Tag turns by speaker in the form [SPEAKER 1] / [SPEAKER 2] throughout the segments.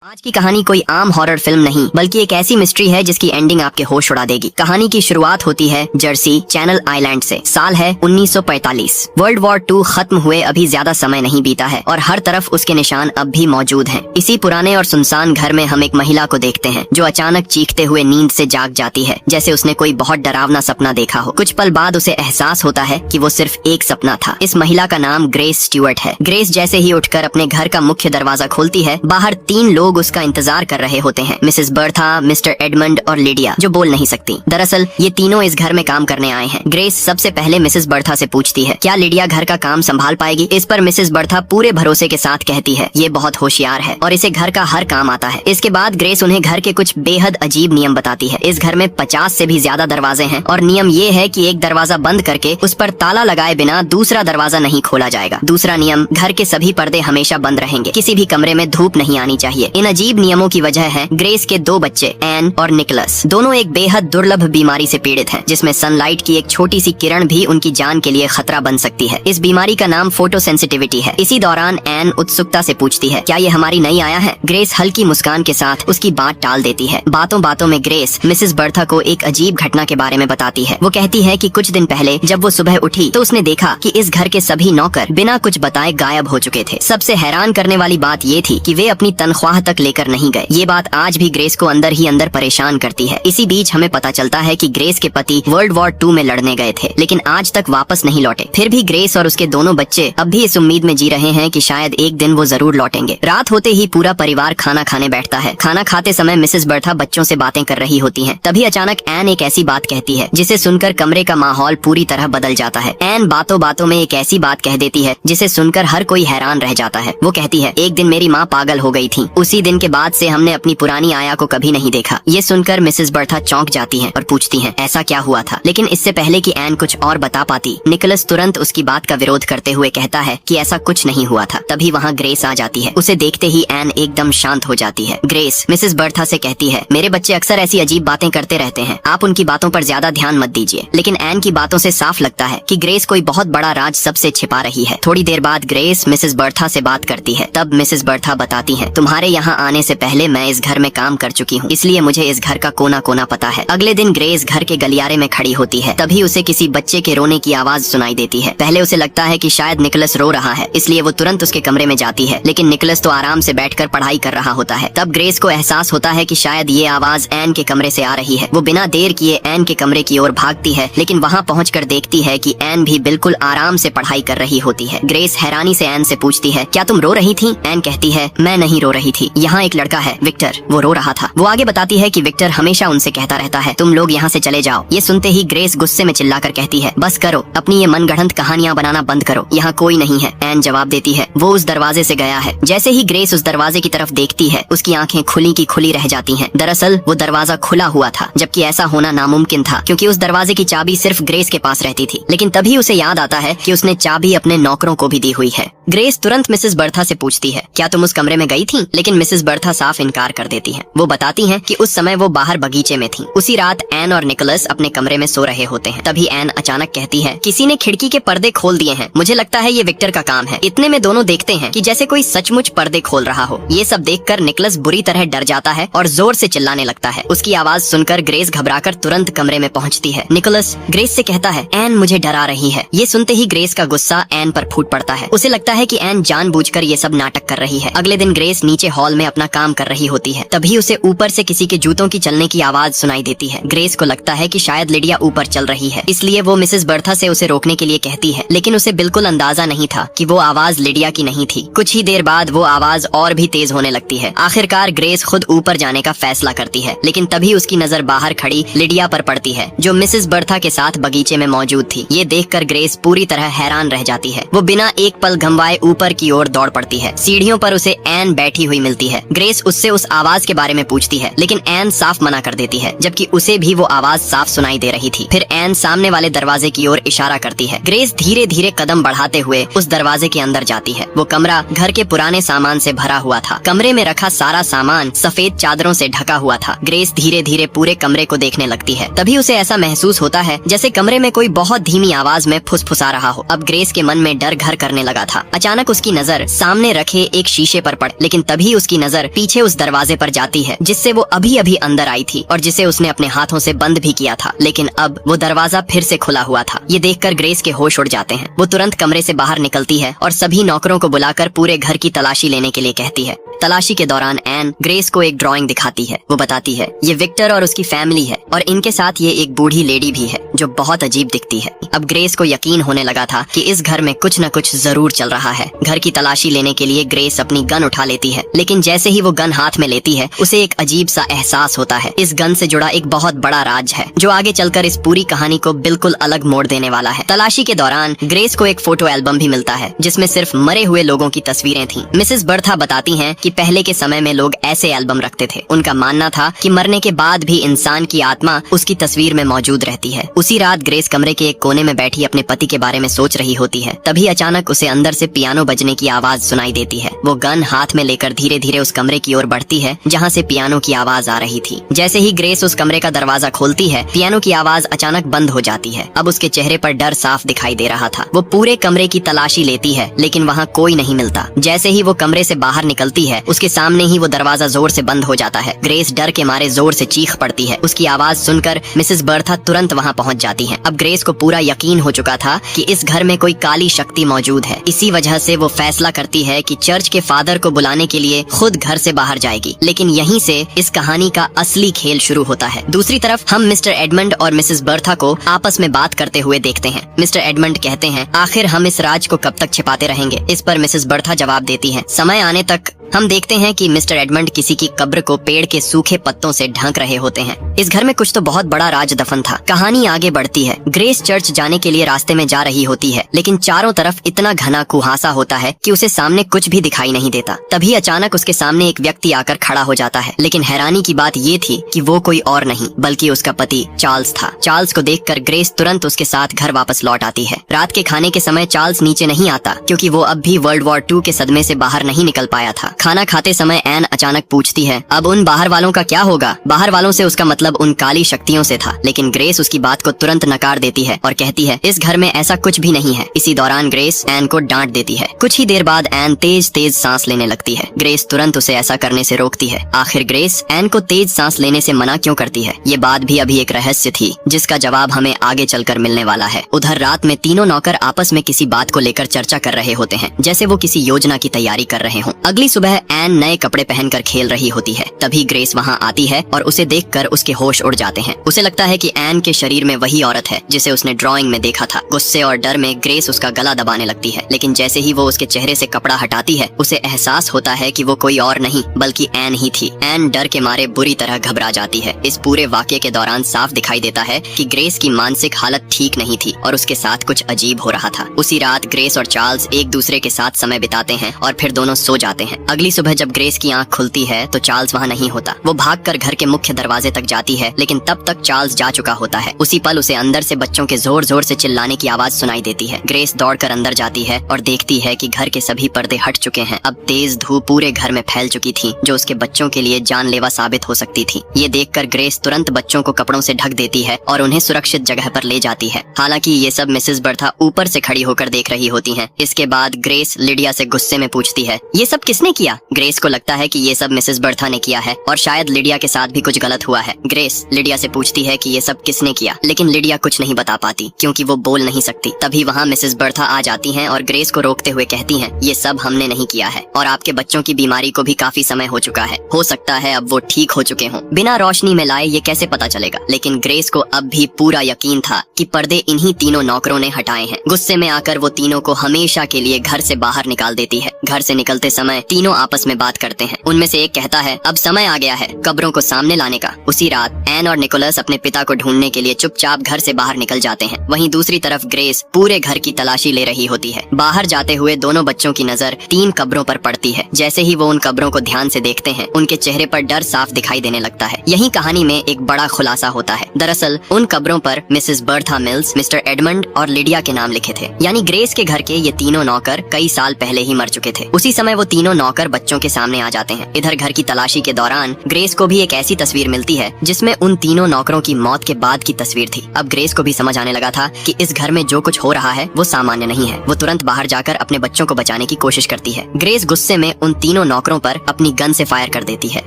[SPEAKER 1] आज की कहानी कोई आम हॉरर फिल्म नहीं बल्कि एक ऐसी मिस्ट्री है जिसकी एंडिंग आपके होश उड़ा देगी। कहानी की शुरुआत होती है जर्सी चैनल आइलैंड से। साल है 1945। वर्ल्ड वॉर 2 खत्म हुए अभी ज्यादा समय नहीं बीता है और हर तरफ उसके निशान अब भी मौजूद हैं। इसी पुराने और सुनसान घर में हम एक महिला को देखते हैं जो अचानक चीखते हुए नींद से जाग जाती है, जैसे उसने कोई बहुत डरावना सपना देखा हो। कुछ पल बाद उसे एहसास होता है कि वो सिर्फ एक सपना था। इस महिला का नाम ग्रेस स्टीवर्ट है। ग्रेस जैसे ही उठकर अपने घर का मुख्य दरवाजा खोलती है, बाहर 3 लोग उसका इंतजार कर रहे होते हैं। मिसेस बर्था, मिस्टर एडमंड और लिडिया, जो बोल नहीं सकती। दरअसल ये तीनों इस घर में काम करने आए हैं। ग्रेस सबसे पहले मिसेस बर्था से पूछती है क्या लिडिया घर का काम संभाल पाएगी। इस पर मिसेस बर्था पूरे भरोसे के साथ कहती है ये बहुत होशियार है और इसे घर का हर काम आता है। इसके बाद ग्रेस उन्हें घर के कुछ बेहद अजीब नियम बताती है। इस घर में 50 से भी ज्यादा दरवाजे हैं और नियम ये है कि एक दरवाजा बंद करके उस पर ताला लगाए बिना दूसरा दरवाजा नहीं खोला जाएगा। दूसरा नियम, घर के सभी पर्दे हमेशा बंद रहेंगे। किसी भी कमरे में धूप नहीं आनी चाहिए। इन अजीब नियमों की वजह है ग्रेस के 2 बच्चे एन और निकोलस। दोनों एक बेहद दुर्लभ बीमारी से पीड़ित हैं, जिसमें सनलाइट की एक छोटी सी किरण भी उनकी जान के लिए खतरा बन सकती है। इस बीमारी का नाम फोटोसेंसिटिविटी है। इसी दौरान एन उत्सुकता से पूछती है क्या ये हमारी नई आया है। ग्रेस हल्की मुस्कान के साथ उसकी बात टाल देती है। बातों बातों में ग्रेस मिसेस बर्था को एक अजीब घटना के बारे में बताती है। वो कहती है कि कुछ दिन पहले जब वो सुबह उठी तो उसने देखा कि इस घर के सभी नौकर बिना कुछ बताए गायब हो चुके थे। सबसे हैरान करने वाली बात ये थी कि वे अपनी तनख्वाह तक लेकर नहीं गए। ये बात आज भी ग्रेस को अंदर ही अंदर परेशान करती है। इसी बीच हमें पता चलता है कि ग्रेस के पति वर्ल्ड वॉर 2 में लड़ने गए थे, लेकिन आज तक वापस नहीं लौटे। फिर भी ग्रेस और उसके दोनों बच्चे अब भी इस उम्मीद में जी रहे हैं कि शायद एक दिन वो जरूर लौटेंगे। रात होते ही पूरा परिवार खाना खाने बैठता है। खाना खाते समय मिसेस बर्था बच्चों से बातें कर रही होती हैं। तभी अचानक एन एक ऐसी बात कहती है जिसे सुनकर कमरे का माहौल पूरी तरह बदल जाता है। एन बातों बातों में एक ऐसी बात कह देती है जिसे सुनकर हर कोई हैरान रह जाता है। वो कहती है एक दिन मेरी माँ पागल हो गई थी। उसी दिन के बाद से हमने अपनी पुरानी आया को कभी नहीं देखा। ये सुनकर मिसेस बर्था चौंक जाती हैं और पूछती हैं ऐसा क्या हुआ था। लेकिन इससे पहले कि एन कुछ और बता पाती, निकोलस तुरंत उसकी बात का विरोध करते हुए कहता है कि ऐसा कुछ नहीं हुआ था। तभी वहाँ ग्रेस आ जाती है। उसे देखते ही एन एकदम शांत हो जाती है। ग्रेस मिसेस बर्था से कहती है मेरे बच्चे अक्सर ऐसी अजीब बातें करते रहते हैं, आप उनकी बातों पर ज्यादा ध्यान मत दीजिए। लेकिन एन की बातों से साफ लगता है कि ग्रेस कोई बहुत बड़ा राज सबसे छिपा रही है। थोड़ी देर बाद ग्रेस मिसेस बर्था से बात करती है। तब मिसेस बर्था बताती है तुम्हारे यहाँ आने से पहले मैं इस घर में काम कर चुकी हूँ, इसलिए मुझे इस घर का कोना कोना पता है। अगले दिन ग्रेस घर के गलियारे में खड़ी होती है। तभी उसे किसी बच्चे के रोने की आवाज सुनाई देती है। पहले उसे लगता है कि शायद निकोलस रो रहा है, इसलिए वो तुरंत उसके कमरे में जाती है। लेकिन निकोलस तो आराम से बैठकर पढ़ाई कर रहा होता है। तब ग्रेस को एहसास होता है कि शायद ये आवाज एन के कमरे से आ रही है। वो बिना देर किए एन के कमरे की ओर भागती है, लेकिन वहाँ पहुँचकर देखती है कि एन भी बिल्कुल आराम से पढ़ाई कर रही होती है। ग्रेस हैरानी से एन से पूछती है क्या तुम रो रही थी। एन कहती है मैं नहीं रो रही थी, यहाँ एक लड़का है विक्टर, वो रो रहा था। वो आगे बताती है कि विक्टर हमेशा उनसे कहता रहता है तुम लोग यहाँ से चले जाओ। ये सुनते ही ग्रेस गुस्से में चिल्लाकर कहती है बस करो, अपनी ये मनगढ़ंत कहानियाँ बनाना बंद करो, यहाँ कोई नहीं है। एन जवाब देती है वो उस दरवाजे से गया है। जैसे ही ग्रेस उस दरवाजे की तरफ देखती है, उसकी आंखें खुली की खुली रह जाती हैं। दरअसल वो दरवाजा खुला हुआ था, जबकि ऐसा होना नामुमकिन था क्योंकि उस दरवाजे की चाबी सिर्फ ग्रेस के पास रहती थी। लेकिन तभी उसे याद आता है कि उसने चाबी अपने नौकरों को भी दी हुई है। ग्रेस तुरंत मिसेस बर्था से पूछती है क्या तुम उस कमरे में गई थी। लेकिन मिसेस बर्था साफ इनकार कर देती है। वो बताती हैं कि उस समय वो बाहर बगीचे में थी। उसी रात एन और निकोलस अपने कमरे में सो रहे होते हैं। तभी एन अचानक कहती है किसी ने खिड़की के पर्दे खोल दिए हैं, मुझे लगता है ये विक्टर का काम है। इतने में दोनों देखते हैं कि जैसे कोई सचमुच पर्दे खोल रहा हो। ये सब देखकर निकोलस बुरी तरह डर जाता है और जोर से चिल्लाने लगता है। उसकी आवाज सुनकर ग्रेस घबराकर तुरंत कमरे में पहुंचती है। निकोलस ग्रेस से कहता है एन मुझे डरा रही है। ये सुनते ही ग्रेस का गुस्सा एन पर फूट पड़ता है। उसे लगता है कि एन जानबूझकर ये सब नाटक कर रही है। अगले दिन ग्रेस नीचे हॉल में अपना काम कर रही होती है। तभी उसे ऊपर से किसी के जूतों की चलने की आवाज सुनाई देती है। ग्रेस को लगता है कि शायद लिडिया ऊपर चल रही है, इसलिए वो मिसेस बर्था से उसे रोकने के लिए कहती है। लेकिन उसे बिल्कुल अंदाजा नहीं था कि वो आवाज लिडिया की नहीं थी। कुछ ही देर बाद वो आवाज और भी तेज होने लगती है। आखिरकार ग्रेस खुद ऊपर जाने का फैसला करती है। लेकिन तभी उसकी नजर बाहर खड़ी लिडिया पर पड़ती है, जो मिसेस बर्था के साथ बगीचे में मौजूद थी। ये देखकर ग्रेस पूरी तरह हैरान रह जाती है। वो बिना एक पल घंवाए ऊपर की ओर दौड़ पड़ती है। सीढ़ियों पर उसे एन बैठी हुई मिलती है। ग्रेस उससे उस आवाज के बारे में पूछती है, लेकिन एन साफ मना कर देती है, जबकि उसे भी वो आवाज साफ सुनाई दे रही थी। फिर एन सामने वाले दरवाजे की ओर इशारा करती है। ग्रेस धीरे धीरे कदम बढ़ाते हुए उस दरवाजे के अंदर जाती है। वो कमरा घर के पुराने सामान से भरा हुआ था। कमरे में रखा सारा सामान सफेद चादरों से ढका हुआ था। ग्रेस धीरे धीरे पूरे कमरे को देखने लगती है। तभी उसे ऐसा महसूस होता है जैसे कमरे में कोई बहुत धीमी आवाज में फुसफुसा रहा हो। अब ग्रेस के मन में डर घर करने लगा था। अचानक उसकी नजर सामने रखे एक शीशे पर पड़, लेकिन तभी उसकी उसकी नजर पीछे उस दरवाजे पर जाती है जिससे वो अभी अभी अंदर आई थी और जिसे उसने अपने हाथों से बंद भी किया था, लेकिन अब वो दरवाजा फिर से खुला हुआ था। ये देखकर ग्रेस के होश उड़ जाते हैं। वो तुरंत कमरे से बाहर निकलती है और सभी नौकरों को बुलाकर पूरे घर की तलाशी लेने के लिए कहती है। तलाशी के दौरान एन ग्रेस को एक ड्राइंग दिखाती है। वो बताती है ये विक्टर और उसकी फैमिली है और इनके साथ ये एक बूढ़ी लेडी भी है जो बहुत अजीब दिखती है। अब ग्रेस को यकीन होने लगा था कि इस घर में कुछ न कुछ जरूर चल रहा है। घर की तलाशी लेने के लिए ग्रेस अपनी गन उठा लेती है, लेकिन जैसे ही वो गन हाथ में लेती है उसे एक अजीब सा एहसास होता है। इस गन से जुड़ा एक बहुत बड़ा राज है जो आगे चलकर इस पूरी कहानी को बिल्कुल अलग मोड़ देने वाला है। तलाशी के दौरान ग्रेस को एक फोटो एल्बम भी मिलता है जिसमें सिर्फ मरे हुए लोगों की तस्वीरें थीं। मिसेस बर्था बताती हैं कि पहले के समय में लोग ऐसे एल्बम रखते थे। उनका मानना था कि मरने के बाद भी इंसान की आत्मा उसकी तस्वीर में मौजूद रहती है। उसी रात ग्रेस कमरे के एक कोने में बैठी अपने पति के बारे में सोच रही होती है। तभी अचानक उसे अंदर से पियानो बजने की आवाज सुनाई देती है। वो गन हाथ में लेकर धीरे धीरे उस कमरे की ओर बढ़ती है जहाँ से पियानो की आवाज आ रही थी। जैसे ही ग्रेस उस कमरे का दरवाजा खोलती है, पियानो की आवाज अचानक बंद हो जाती है। अब उसके चेहरे पर डर साफ दिखाई दे रहा था। वो पूरे कमरे की तलाशी लेती है लेकिन वहाँ कोई नहीं मिलता। जैसे ही वो कमरे से बाहर निकलती है उसके सामने ही वो दरवाजा जोर से बंद हो जाता है। ग्रेस डर के मारे जोर से चीख पड़ती है। उसकी आवाज सुनकर मिसेस बर्था तुरंत वहाँ पहुँच जाती हैं। अब ग्रेस को पूरा यकीन हो चुका था कि इस घर में कोई काली शक्ति मौजूद है। इसी वजह से वो फैसला करती है कि चर्च के फादर को बुलाने के लिए खुद घर से बाहर जाएगी। लेकिन यहीं से इस कहानी का असली खेल शुरू होता है। दूसरी तरफ हम मिस्टर एडमंड और मिसेस बर्था को आपस में बात करते हुए देखते हैं। मिस्टर एडमंड कहते हैं, आखिर हम इस राज को कब तक छिपाते रहेंगे? इस पर मिसेस बर्था जवाब देती है, समय आने तक। हम देखते हैं कि मिस्टर एडमंड किसी की कब्र को पेड़ के सूखे पत्तों से ढक रहे होते हैं। इस घर में कुछ तो बहुत बड़ा राज दफन था। कहानी आगे बढ़ती है। ग्रेस चर्च जाने के लिए रास्ते में जा रही होती है, लेकिन चारों तरफ इतना घना कुहासा होता है कि उसे सामने कुछ भी दिखाई नहीं देता। तभी अचानक उसके सामने एक व्यक्ति आकर खड़ा हो जाता है। लेकिन हैरानी की बात ये थी कि वो कोई और नहीं बल्कि उसका पति चार्ल्स था। चार्ल्स को देखकर ग्रेस तुरंत उसके साथ घर वापस लौट आती है। रात के खाने के समय चार्ल्स नीचे नहीं आता क्योंकि वो अब भी वर्ल्ड वॉर 2 के सदमे से बाहर नहीं निकल पाया था। खाना खाते समय एन अचानक पूछती है, अब उन बाहर वालों का क्या होगा? बाहर वालों से उसका मतलब उन काली शक्तियों से था। लेकिन ग्रेस उसकी बात को तुरंत नकार देती है और कहती है, इस घर में ऐसा कुछ भी नहीं है। इसी दौरान ग्रेस एन को डांट देती है। कुछ ही देर बाद एन तेज तेज सांस लेने लगती है। ग्रेस तुरंत उसे ऐसा करने से रोकती है। आखिर ग्रेस एन को तेज सांस लेने से मना क्यों करती है? ये बात भी अभी एक रहस्य थी जिसका जवाब हमें आगे चलकर मिलने वाला है। उधर रात में तीनों नौकर आपस में किसी बात को लेकर चर्चा कर रहे होते हैं, जैसे वो किसी योजना की तैयारी कर रहे हों। अगली सुबह एन नए कपड़े पहनकर खेल रही होती है। तभी ग्रेस वहाँ आती है और उसे देखकर उसके होश उड़ जाते हैं। उसे लगता है कि एन के शरीर में वही औरत है जिसे उसने ड्राइंग में देखा था। गुस्से और डर में ग्रेस उसका गला दबाने लगती है, लेकिन जैसे ही वो उसके चेहरे से कपड़ा हटाती है उसे एहसास होता है कि वो कोई और नहीं बल्कि एन ही थी। एन डर के मारे बुरी तरह घबरा जाती है। इस पूरे वाकये के दौरान साफ दिखाई देता है कि ग्रेस की मानसिक हालत ठीक नहीं थी और उसके साथ कुछ अजीब हो रहा था। उसी रात ग्रेस और चार्ल्स एक दूसरे के साथ समय बिताते हैं और फिर दोनों सो जाते हैं। अगली सुबह जब ग्रेस की आंख खुलती है तो चार्ल्स वहाँ नहीं होता। वो भागकर घर के मुख्य दरवाजे तक जाती है, लेकिन तब तक चार्ल्स जा चुका होता है। उसी पल उसे अंदर से बच्चों के जोर जोर से चिल्लाने की आवाज सुनाई देती है। ग्रेस दौड़कर अंदर जाती है और देखती है कि घर के सभी पर्दे हट चुके हैं। अब तेज धूप पूरे घर में फैल चुकी थी जो उसके बच्चों के लिए जानलेवा साबित हो सकती थी। ये देखकर ग्रेस तुरंत बच्चों को कपड़ों से ढक देती है और उन्हें सुरक्षित जगह पर ले जाती है। हालांकि ये सब मिसेस बर्था ऊपर से खड़ी होकर देख रही होती हैं। इसके बाद ग्रेस लिडिया से गुस्से में पूछती है, ये सब किसने किया? ग्रेस को लगता है कि ये सब मिसेस बर्था ने किया है और शायद लिडिया के साथ भी कुछ गलत हुआ है। ग्रेस लिडिया से पूछती है कि ये सब किसने किया, लेकिन लिडिया कुछ नहीं बता पाती क्योंकि वो बोल नहीं सकती। तभी वहाँ मिसेस बर्था आ जाती हैं और ग्रेस को रोकते हुए कहती हैं, ये सब हमने नहीं किया है और आपके बच्चों की बीमारी को भी काफी समय हो चुका है। हो सकता है अब वो ठीक हो चुके हों। बिना रोशनी में लाए ये कैसे पता चलेगा? लेकिन ग्रेस को अब भी पूरा यकीन था कि पर्दे इन्हीं तीनों नौकरों ने हटाए हैं। गुस्से में आकर वो तीनों को हमेशा के लिए घर से बाहर निकाल देती है। घर से निकलते समय तीनों आपस में बात करते हैं। उनमें से एक कहता है, अब समय आ गया है कब्रों को सामने लाने का। उसी रात एन और निकोलस अपने पिता को ढूंढने के लिए चुपचाप घर से बाहर निकल जाते हैं। वहीं दूसरी तरफ ग्रेस पूरे घर की तलाशी ले रही होती है। बाहर जाते हुए दोनों बच्चों की नजर 3 कब्रों पर पड़ती है। जैसे ही वो उन कब्रों को ध्यान से देखते हैं उनके चेहरे पर डर साफ दिखाई देने लगता है। यही कहानी में एक बड़ा खुलासा होता है। दरअसल उन कब्रों पर Mrs Bertha mills, mister Edmund और लिडिया के नाम लिखे थे। यानी ग्रेस के घर के ये तीनों नौकर कई साल पहले ही मर चुके थे। उसी समय वो तीनों नौकर होकर बच्चों के सामने आ जाते हैं। इधर घर की तलाशी के दौरान ग्रेस को भी एक ऐसी तस्वीर मिलती है जिसमें उन तीनों नौकरों की मौत के बाद की तस्वीर थी। अब ग्रेस को भी समझ आने लगा था कि इस घर में जो कुछ हो रहा है वो सामान्य नहीं है। वो तुरंत बाहर जाकर अपने बच्चों को बचाने की कोशिश करती है। ग्रेस गुस्से में उन तीनों नौकरों पर अपनी गन से फायर कर देती है,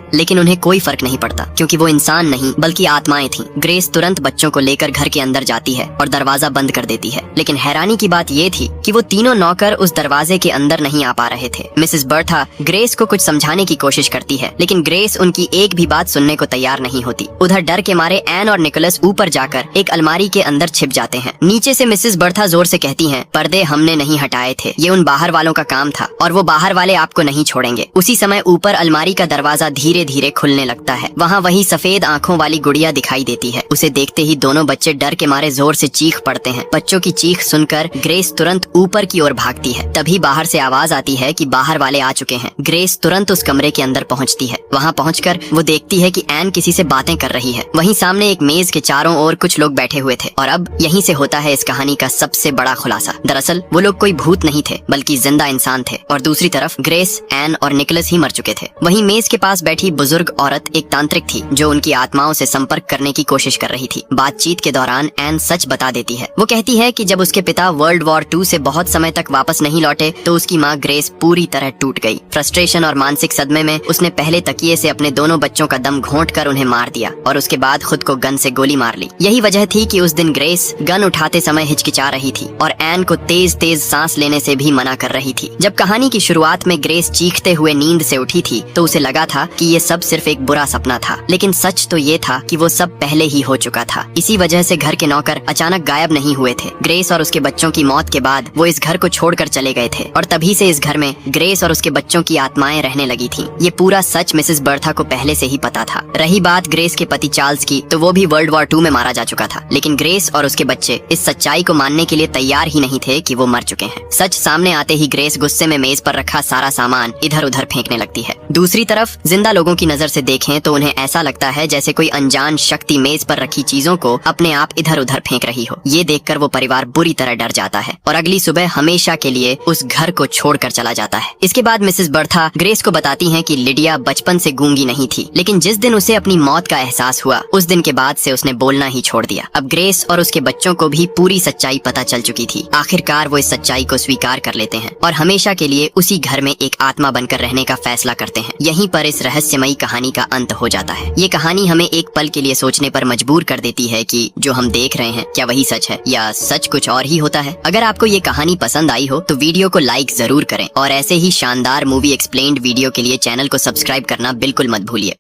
[SPEAKER 1] लेकिन उन्हें कोई फर्क नहीं पड़ता क्योंकि वो इंसान नहीं बल्कि आत्माएं थीं। ग्रेस तुरंत बच्चों को लेकर घर के अंदर जाती है और दरवाजा बंद कर देती है, लेकिन हैरानी की बात ये थी कि वो तीनों नौकर उस दरवाजे के अंदर नहीं आ पा रहे थे। मिसेस बर्था ग्रेस को कुछ समझाने की कोशिश करती है, लेकिन ग्रेस उनकी एक भी बात सुनने को तैयार नहीं होती। उधर डर के मारे एन और निकोलस ऊपर जाकर एक अलमारी के अंदर छिप जाते हैं। नीचे से मिसेस बर्था जोर से कहती हैं, पर्दे हमने नहीं हटाए थे, ये उन बाहर वालों का काम था और वो बाहर वाले आपको नहीं छोड़ेंगे। उसी समय ऊपर अलमारी का दरवाजा धीरे धीरे खुलने लगता है। वहाँ वही सफेद आंखों वाली गुड़िया दिखाई देती है। उसे देखते ही दोनों बच्चे डर के मारे जोर से चीख पड़ते हैं। बच्चों की चीख सुनकर ग्रेस तुरंत ऊपर की ओर भागती है। तभी बाहर से आवाज आती है कि बाहर वाले आ चुके हैं। ग्रेस तुरंत उस कमरे के अंदर पहुंचती है। वहां पहुंचकर वो देखती है कि एन किसी से बातें कर रही है। वहीं सामने एक मेज के चारों ओर कुछ लोग बैठे हुए थे और अब यहीं से होता है इस कहानी का सबसे बड़ा खुलासा। दरअसल वो लोग कोई भूत नहीं थे बल्कि जिंदा इंसान थे और दूसरी तरफ ग्रेस, एन और निकोलस ही मर चुके थे। वहीं मेज के पास बैठी बुजुर्ग औरत एक तांत्रिक थी जो उनकी आत्माओं से संपर्क करने की कोशिश कर रही थी। बातचीत के दौरान एन सच बता देती है। वो कहती है कि जब उसके पिता वर्ल्ड वॉर 2 से बहुत समय तक वापस नहीं लौटे तो उसकी माँ ग्रेस पूरी तरह टूट गई। फ्रस्ट्रेशन और मानसिक सदमे में उसने पहले तकिए से अपने दोनों बच्चों का दम घोंटकर उन्हें मार दिया और उसके बाद खुद को गन से गोली मार ली। यही वजह थी कि उस दिन ग्रेस गन उठाते समय हिचकिचा रही थी और एन को तेज तेज सांस लेने से भी मना कर रही थी। जब कहानी की शुरुआत में ग्रेस चीखते हुए नींद से उठी थी तो उसे लगा था कि ये सब सिर्फ एक बुरा सपना था, लेकिन सच तो ये था कि वो सब पहले ही हो चुका था। इसी वजह से घर के नौकर अचानक गायब नहीं हुए थे। ग्रेस और उसके बच्चों की मौत के बाद वो इस घर को छोड़कर चले गए थे और तभी से इस घर में ग्रेस और उसके बच्चों की आत्माएं रहने लगी थीं। ये पूरा सच मिसेस बर्था को पहले से ही पता था। रही बात ग्रेस के पति चार्ल्स की, तो वो भी वर्ल्ड वॉर 2 में मारा जा चुका था, लेकिन ग्रेस और उसके बच्चे इस सच्चाई को मानने के लिए तैयार ही नहीं थे कि वो मर चुके हैं। सच सामने आते ही ग्रेस गुस्से में मेज पर रखा सारा सामान इधर उधर फेंकने लगती है। दूसरी तरफ जिंदा लोगों की नजर से देखें तो उन्हें ऐसा लगता है जैसे कोई अनजान शक्ति मेज पर रखी चीजों को अपने आप इधर उधर फेंक रही हो। ये देखकर वो परिवार बुरी तरह डर जाता है और अगली सुबह हमेशा के लिए उस घर को छोड़कर चला जाता है। इसके बाद मिसेस बर्था ग्रेस को बताती हैं कि लिडिया बचपन से गूंगी नहीं थी, लेकिन जिस दिन उसे अपनी मौत का एहसास हुआ उस दिन के बाद से उसने बोलना ही छोड़ दिया। अब ग्रेस और उसके बच्चों को भी पूरी सच्चाई पता चल चुकी थी। आखिरकार वो इस सच्चाई को स्वीकार कर लेते हैं और हमेशा के लिए उसी घर में एक आत्मा बनकर रहने का फैसला करते हैं। यहीं पर इस रहस्यमयी कहानी का अंत हो जाता है। ये कहानी हमें एक पल के लिए सोचने पर मजबूर कर देती है कि जो हम देख रहे हैं क्या वही सच है या सच कुछ और ही होता है। अगर आपको ये कहानी पसंद आई हो तो वीडियो को लाइक जरूर करें और ऐसे ही शानदार मूवी एक्सप्लेन्ड वीडियो के लिए चैनल को सब्सक्राइब करना बिल्कुल मत भूलिए।